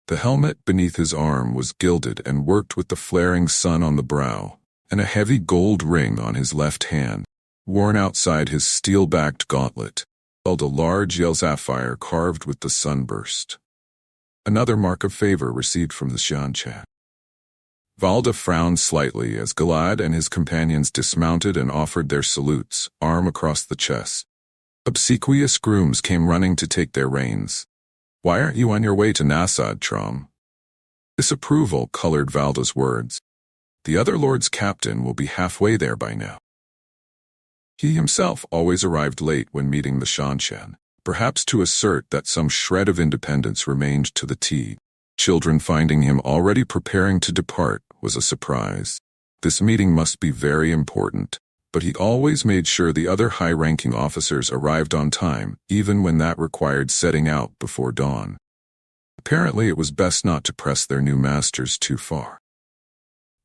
The helmet beneath his arm was gilded and worked with the flaring sun on the brow, and a heavy gold ring on his left hand, worn outside his steel-backed gauntlet, held a large yellow sapphire carved with the sunburst. Another mark of favor received from the Xianchan. Valda frowned slightly as Galad and his companions dismounted and offered their salutes, arm across the chest. Obsequious grooms came running to take their reins. "Why aren't you on your way to Nasad, Trom?" Disapproval colored Valda's words. "The other lord's captain will be halfway there by now." He himself always arrived late when meeting the Xianchan, perhaps to assert that some shred of independence remained to the T. Children finding him already preparing to depart was a surprise. This meeting must be very important, but he always made sure the other high-ranking officers arrived on time, even when that required setting out before dawn. Apparently it was best not to press their new masters too far.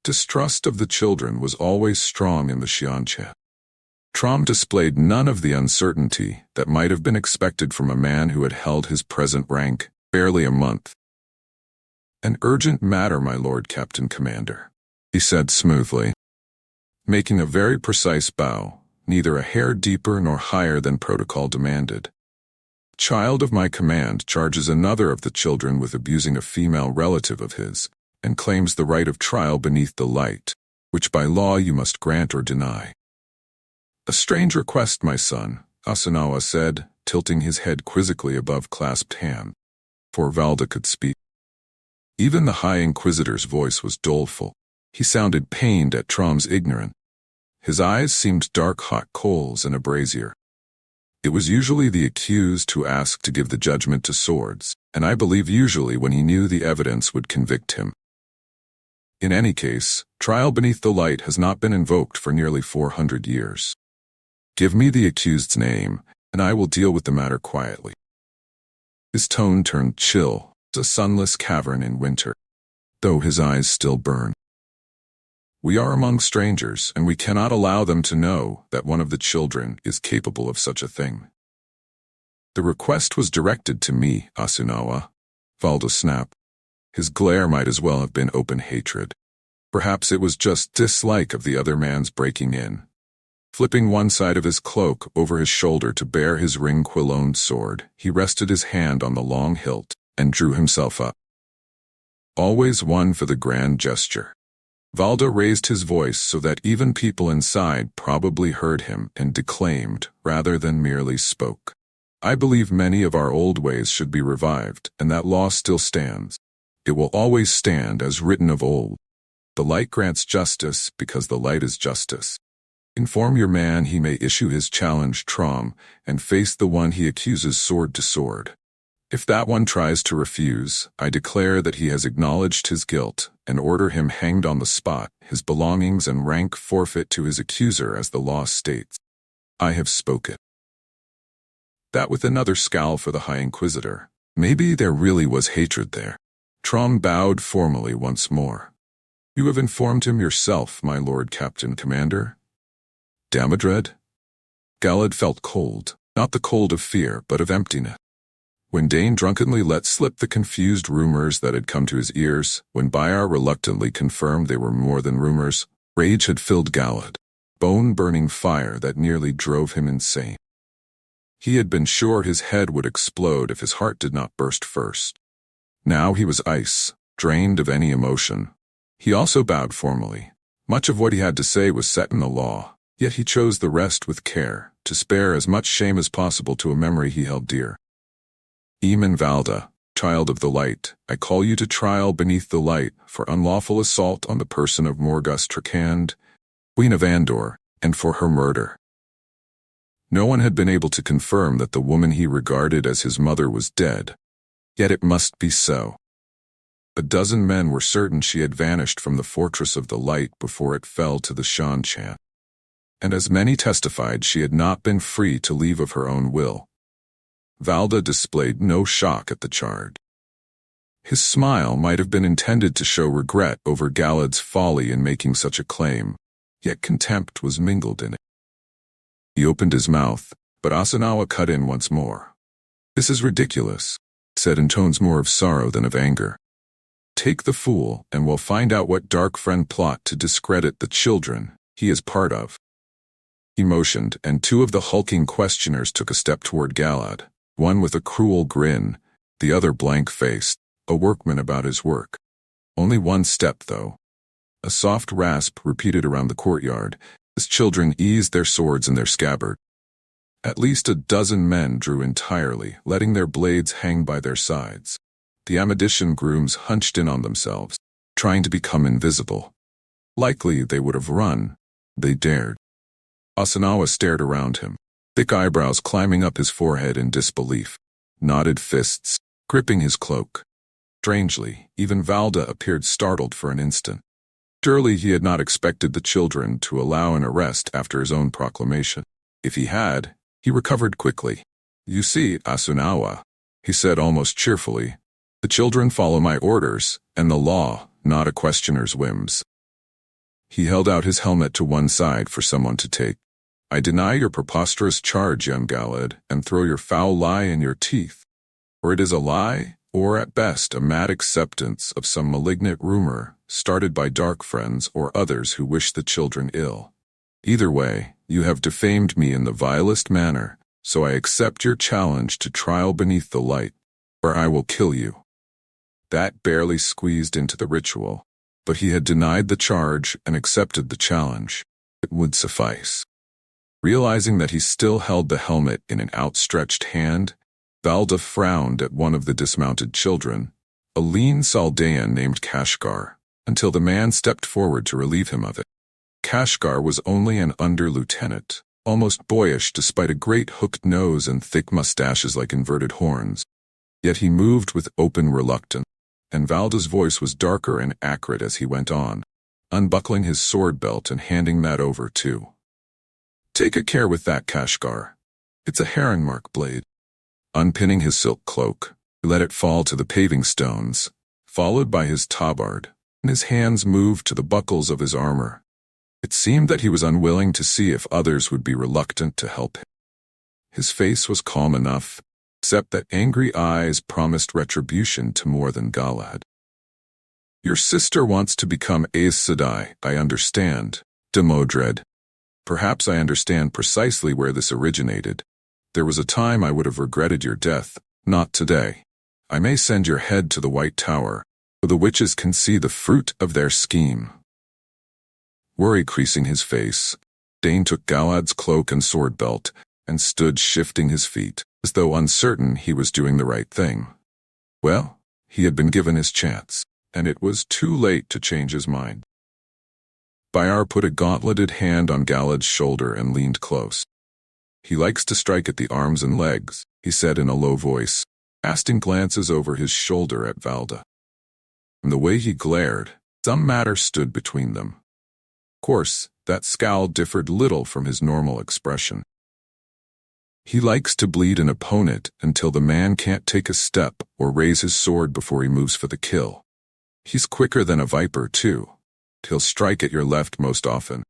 Distrust of the children was always strong in the Xianchan. Trom displayed none of the uncertainty that might have been expected from a man who had held his present rank barely a month. "An urgent matter, my lord Captain Commander," he said smoothly, making a very precise bow, neither a hair deeper nor higher than protocol demanded. "Child of my command charges another of the children with abusing a female relative of his, and claims the right of trial beneath the light, which by law you must grant or deny." "A strange request, my son," Asanawa said, tilting his head quizzically above clasped hand, for Valda could speak. Even the High Inquisitor's voice was doleful. He sounded pained at Trom's ignorance. His eyes seemed dark hot coals in a brazier. It was usually the accused who asked to give the judgment to swords, and I believe usually when he knew the evidence would convict him. In any case, trial beneath the light has not been invoked for nearly 400 years. Give me the accused's name, and I will deal with the matter quietly. His tone turned chill, a sunless cavern in winter, though his eyes still burned. We are among strangers, and we cannot allow them to know that one of the children is capable of such a thing. The request was directed to me, Asunawa, Valda snapped. His glare might as well have been open hatred. Perhaps it was just dislike of the other man's breaking in. Flipping one side of his cloak over his shoulder to bare his ring-quilloned sword, he rested his hand on the long hilt and drew himself up. Always one for the grand gesture. Valda raised his voice so that even people inside probably heard him and declaimed rather than merely spoke. "I believe many of our old ways should be revived, and that law still stands. It will always stand as written of old. The light grants justice because the light is justice. Inform your man he may issue his challenge Trom and face the one he accuses sword to sword. If that one tries to refuse, I declare that he has acknowledged his guilt and order him hanged on the spot, his belongings and rank forfeit to his accuser as the law states. I have spoken." That with another scowl for the High Inquisitor. Maybe there really was hatred there. Trom bowed formally once more. "You have informed him yourself, my lord Captain Commander?" Damodred? Galad felt cold, not the cold of fear, but of emptiness. When Dane drunkenly let slip the confused rumors that had come to his ears, when Bayar reluctantly confirmed they were more than rumors, rage had filled Galad, bone-burning fire that nearly drove him insane. He had been sure his head would explode if his heart did not burst first. Now he was ice, drained of any emotion. He also bowed formally. Much of what he had to say was set in the law, yet he chose the rest with care, to spare as much shame as possible to a memory he held dear. "Eamon Valda, child of the light, I call you to trial beneath the light for unlawful assault on the person of Morgus Trakand, Queen of Andor, and for her murder." No one had been able to confirm that the woman he regarded as his mother was dead, yet it must be so. A dozen men were certain she had vanished from the Fortress of the Light before it fell to the Xianchan, and as many testified she had not been free to leave of her own will. Valda displayed no shock at the charge. His smile might have been intended to show regret over Galad's folly in making such a claim, yet contempt was mingled in it. He opened his mouth, but Asanawa cut in once more. "This is ridiculous," said in tones more of sorrow than of anger. Take the fool, and we'll find out what dark friend plot to discredit the children he is part of. He motioned, and two of the hulking questioners took a step toward Galad, one with a cruel grin, the other blank-faced, a workman about his work. Only one step, though. A soft rasp repeated around the courtyard, as children eased their swords in their scabbard. At least a dozen men drew entirely, letting their blades hang by their sides. The Amadician grooms hunched in on themselves, trying to become invisible. Likely they would have run. They dared. Asanawa stared around him, thick eyebrows climbing up his forehead in disbelief, knotted fists, gripping his cloak. Strangely, even Valda appeared startled for an instant. Surely he had not expected the children to allow an arrest after his own proclamation. If he had, he recovered quickly. "You see, Asunawa," he said almost cheerfully, "the children follow my orders, and the law, not a questioner's whims." He held out his helmet to one side for someone to take. "I deny your preposterous charge, young Galad, and throw your foul lie in your teeth. Or it is a lie, or at best a mad acceptance of some malignant rumor started by dark friends or others who wish the children ill. Either way, you have defamed me in the vilest manner, so I accept your challenge to trial beneath the light, or I will kill you." That barely squeezed into the ritual, but he had denied the charge and accepted the challenge. It would suffice. Realizing that he still held the helmet in an outstretched hand, Valda frowned at one of the dismounted children, a lean Saldaean named Kashgar, until the man stepped forward to relieve him of it. Kashgar was only an under-lieutenant, almost boyish despite a great hooked nose and thick mustaches like inverted horns. Yet he moved with open reluctance, and Valda's voice was darker and acrid as he went on, unbuckling his sword belt and handing that over too. "Take a care with that, Kashgar. It's a heron-mark blade." Unpinning his silk cloak, he let it fall to the paving stones, followed by his tabard, and his hands moved to the buckles of his armor. It seemed that he was unwilling to see if others would be reluctant to help him. His face was calm enough, except that angry eyes promised retribution to more than Galad. "Your sister wants to become Aes Sedai, I understand, Demodred. Perhaps I understand precisely where this originated. There was a time I would have regretted your death, not today. I may send your head to the White Tower, so the witches can see the fruit of their scheme." Worry creasing his face, Dane took Galad's cloak and sword belt and stood shifting his feet, as though uncertain he was doing the right thing. Well, he had been given his chance, and it was too late to change his mind. Bayar put a gauntleted hand on Galad's shoulder and leaned close. "He likes to strike at the arms and legs," he said in a low voice, casting glances over his shoulder at Valda. From the way he glared, some matter stood between them. Of course, that scowl differed little from his normal expression. "He likes to bleed an opponent until the man can't take a step or raise his sword before he moves for the kill. He's quicker than a viper, too. He'll strike at your left most often,